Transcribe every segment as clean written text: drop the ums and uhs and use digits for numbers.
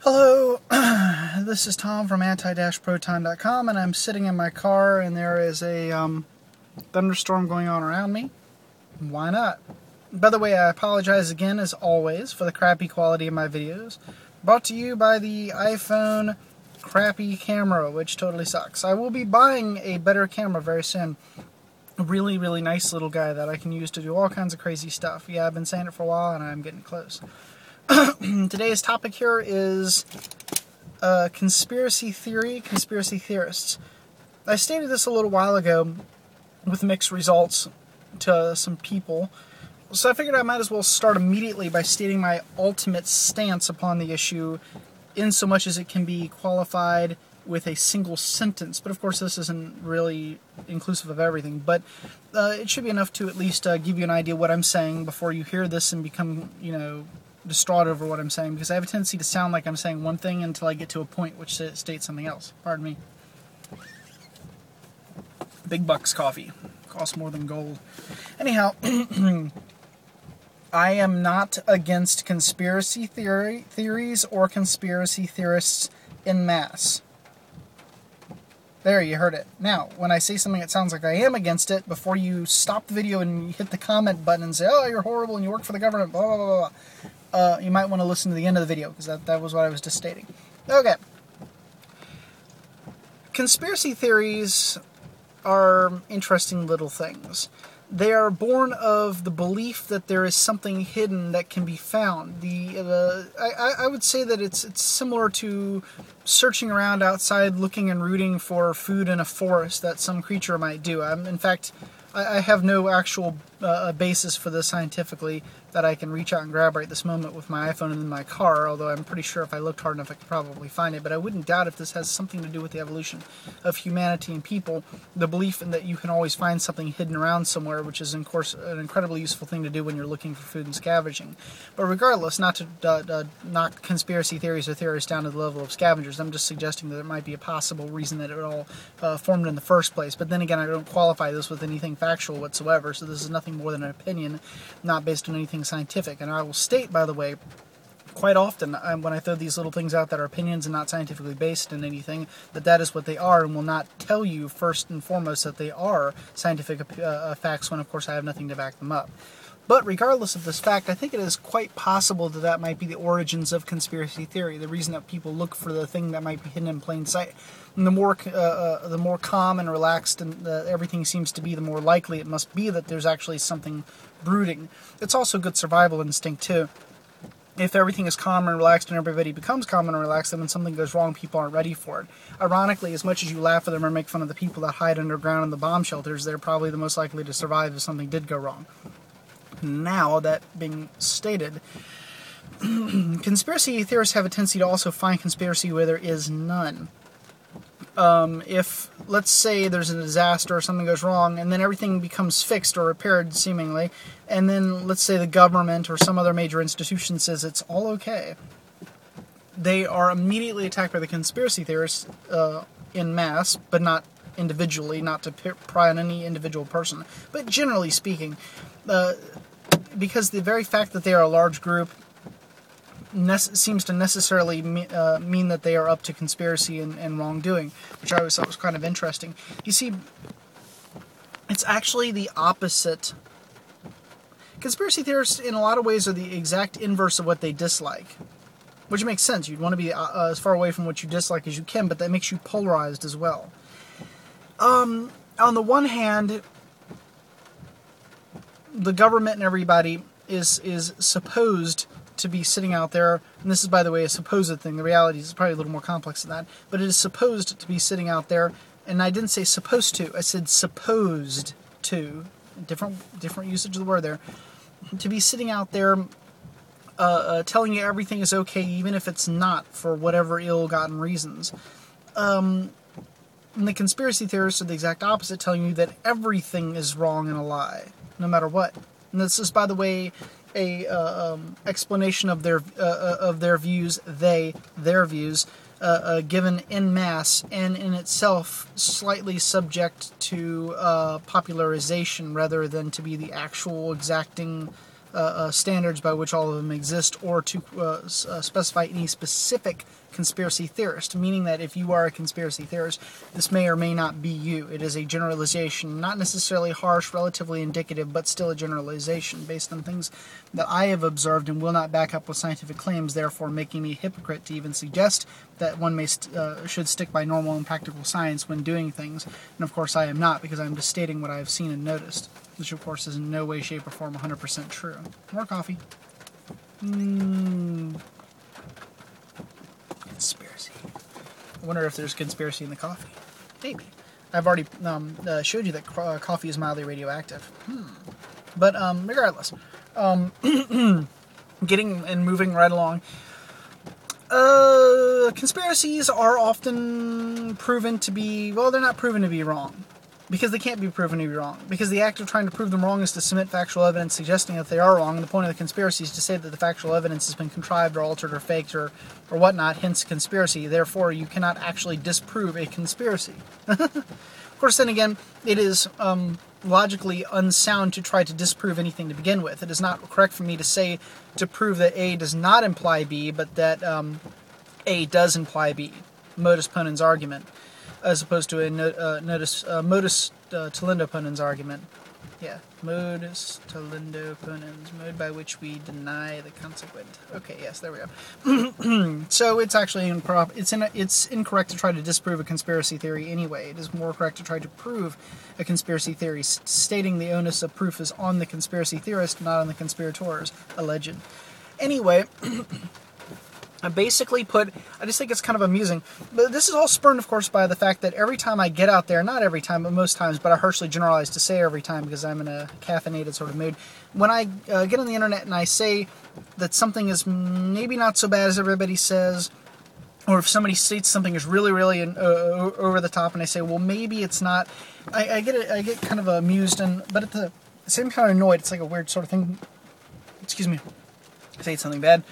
Hello, this is Tom from anti-proton.com, and I'm sitting in my car, and there is a thunderstorm going on around me. Why not? By the way, I apologize again, as always, for the crappy quality of my videos. Brought to you by the iPhone crappy camera, which totally sucks. I will be buying a better camera very soon. A really, really nice little guy that I can use to do all kinds of crazy stuff. Yeah, I've been saying it for a while, and I'm getting close. Today's topic here is conspiracy theorists. I stated this a little while ago with mixed results to some people, so I figured I might as well start immediately by stating my ultimate stance upon the issue, in so much as it can be qualified with a single sentence. But of course this isn't really inclusive of everything, but it should be enough to at least give you an idea what I'm saying before you hear this and become, distraught over what I'm saying, because I have a tendency to sound like I'm saying one thing until I get to a point which states something else. Pardon me. Big bucks coffee. Costs more than gold. Anyhow, I am not against conspiracy theories or conspiracy theorists en masse. There, you heard it. Now, when I say something that sounds like I am against it, before you stop the video and hit the comment button and say, oh, you're horrible and you work for the government, blah, blah, blah, blah, you might want to listen to the end of the video, because that was what I was just stating. Okay. Conspiracy theories are interesting little things. They are born of the belief that there is something hidden that can be found. I would say that it's similar to searching around outside looking and rooting for food in a forest that some creature might do. In fact, I have no actual basis for this scientifically that I can reach out and grab right this moment with my iPhone in my car, although I'm pretty sure if I looked hard enough I could probably find it. But I wouldn't doubt if this has something to do with the evolution of humanity and people, the belief in that you can always find something hidden around somewhere, which is, of course, an incredibly useful thing to do when you're looking for food and scavenging. But regardless, not to knock conspiracy theories or theorists down to the level of scavengers, I'm just suggesting that there might be a possible reason that it all formed in the first place. But then again, I don't qualify this with anything factual whatsoever, so this is nothing more than an opinion, not based on anything scientific. And I will state, by the way, quite often when I throw these little things out that are opinions and not scientifically based in anything, that is what they are, and will not tell you first and foremost that they are scientific facts when, of course, I have nothing to back them up. But regardless of this fact, I think it is quite possible that might be the origins of conspiracy theory, the reason that people look for the thing that might be hidden in plain sight. And the more calm and relaxed and everything seems to be, the more likely it must be that there's actually something brooding. It's also good survival instinct, too. If everything is calm and relaxed and everybody becomes calm and relaxed, then when something goes wrong, people aren't ready for it. Ironically, as much as you laugh at them or make fun of the people that hide underground in the bomb shelters, they're probably the most likely to survive if something did go wrong. Now, that being stated, conspiracy theorists have a tendency to also find conspiracy where there is none. If, let's say, there's a disaster or something goes wrong, and then everything becomes fixed or repaired, seemingly, and then, let's say, the government or some other major institution says it's all okay, they are immediately attacked by the conspiracy theorists en masse, but not individually, not to pry on any individual person, but generally speaking, because the very fact that they are a large group seems to necessarily mean that they are up to conspiracy and wrongdoing, which I always thought was kind of interesting. You see, it's actually the opposite. Conspiracy theorists, in a lot of ways, are the exact inverse of what they dislike, which makes sense. You'd want to be as far away from what you dislike as you can, but that makes you polarized as well. On the one hand, the government and everybody is supposed to be sitting out there, and this is, by the way, a supposed thing. The reality is probably a little more complex than that, but it is supposed to be sitting out there, and I didn't say supposed to, I said supposed to, different usage of the word there, to be sitting out there telling you everything is okay, even if it's not, for whatever ill-gotten reasons. And the conspiracy theorists are the exact opposite, telling you that everything is wrong and a lie, no matter what. And this is, by the way, a explanation of their views, their views, given en masse, and in itself slightly subject to popularization rather than to be the actual exacting standards by which all of them exist, or to specify any specific conspiracy theorist, meaning that if you are a conspiracy theorist, this may or may not be you. It is a generalization, not necessarily harsh, relatively indicative, but still a generalization based on things that I have observed and will not back up with scientific claims, therefore making me a hypocrite to even suggest that one should stick by normal and practical science when doing things. And of course I am not, because I'm just stating what I have seen and noticed, which of course is in no way, shape, or form 100% true. More coffee. Conspiracy. I wonder if there's conspiracy in the coffee. Maybe. I've already showed you that coffee is mildly radioactive. But regardless, getting and moving right along. Conspiracies are often proven to be, well, they're not proven to be wrong. Because they can't be proven to be wrong. Because the act of trying to prove them wrong is to submit factual evidence suggesting that they are wrong, and the point of the conspiracy is to say that the factual evidence has been contrived or altered or faked or whatnot, hence conspiracy. Therefore, you cannot actually disprove a conspiracy. Of course, then again, it is logically unsound to try to disprove anything to begin with. It is not correct for me to say to prove that A does not imply B, but that A does imply B. Modus ponens argument. As opposed to a modus tollendo ponens argument. Yeah, modus tollendo ponens, mode by which we deny the consequent. Okay, yes, there we go. So it's actually it's incorrect to try to disprove a conspiracy theory anyway. It is more correct to try to prove a conspiracy theory, stating the onus of proof is on the conspiracy theorist, not on the conspirators, alleged. Anyway. I basically I just think it's kind of amusing. But this is all spurred, of course, by the fact that every time I get out there, not every time, but most times, but I harshly generalize to say every time because I'm in a caffeinated sort of mood. When I get on the internet and I say that something is maybe not so bad as everybody says, or if somebody states something is really, really over the top, and I say, well, maybe it's not, I get kind of amused, but at the same time annoyed. It's like a weird sort of thing. Excuse me. I say something bad.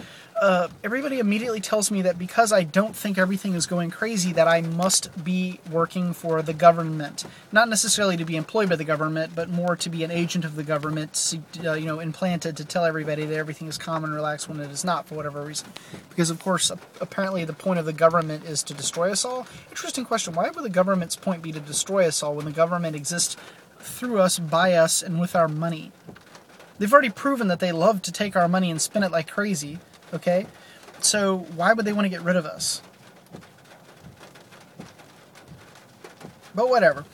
Everybody immediately tells me that because I don't think everything is going crazy, that I must be working for the government. Not necessarily to be employed by the government, but more to be an agent of the government, implanted to tell everybody that everything is calm and relaxed when it is not, for whatever reason. Because, of course, apparently the point of the government is to destroy us all. Interesting question. Why would the government's point be to destroy us all when the government exists through us, by us, and with our money? They've already proven that they love to take our money and spend it like crazy. Okay, so why would they want to get rid of us? But whatever.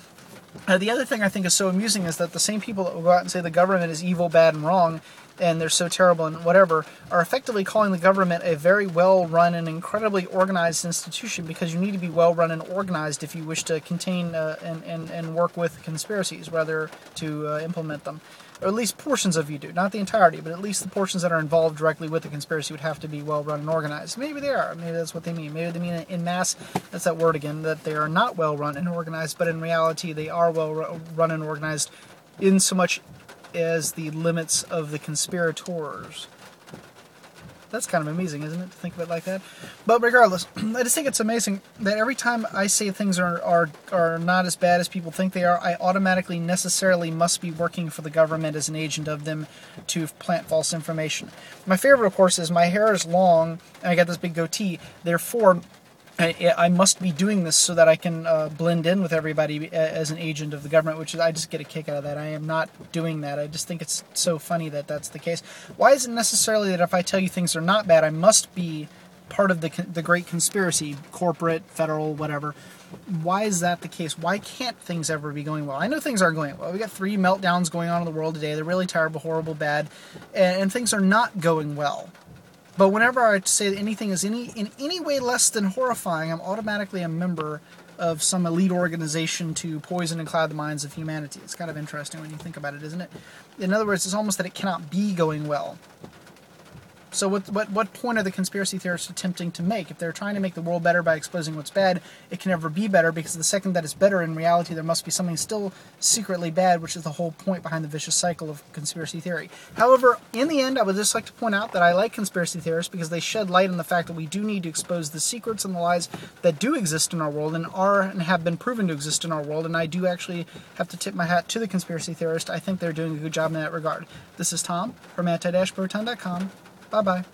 The other thing I think is so amusing is that the same people that will go out and say the government is evil, bad, and wrong, and they're so terrible and whatever, are effectively calling the government a very well-run and incredibly organized institution, because you need to be well-run and organized if you wish to contain and work with conspiracies, rather to implement them. Or at least portions of you do. Not the entirety, but at least the portions that are involved directly with the conspiracy would have to be well-run and organized. Maybe they are. Maybe that's what they mean. Maybe they mean in mass, that's that word again, that they are not well-run and organized, but in reality they are well-run and organized in so much as the limits of the conspirators. That's kind of amazing, isn't it, to think of it like that? But regardless, I just think it's amazing that every time I say things are not as bad as people think they are, I automatically necessarily must be working for the government as an agent of them to plant false information. My favorite, of course, is my hair is long, and I got this big goatee, therefore I must be doing this so that I can blend in with everybody as an agent of the government, which is, I just get a kick out of that. I am not doing that. I just think it's so funny that that's the case. Why is it necessarily that if I tell you things are not bad, I must be part of the great conspiracy, corporate, federal, whatever? Why is that the case? Why can't things ever be going well? I know things aren't going well. We got 3 meltdowns going on in the world today. They're really terrible, horrible, bad, and things are not going well. But whenever I say that anything is in any way less than horrifying, I'm automatically a member of some elite organization to poison and cloud the minds of humanity. It's kind of interesting when you think about it, isn't it? In other words, it's almost that it cannot be going well. So what point are the conspiracy theorists attempting to make? If they're trying to make the world better by exposing what's bad, it can never be better, because the second that it's better, in reality, there must be something still secretly bad, which is the whole point behind the vicious cycle of conspiracy theory. However, in the end, I would just like to point out that I like conspiracy theorists because they shed light on the fact that we do need to expose the secrets and the lies that do exist in our world and have been proven to exist in our world, and I do actually have to tip my hat to the conspiracy theorist. I think they're doing a good job in that regard. This is Tom from anti-proton.com. Bye-bye.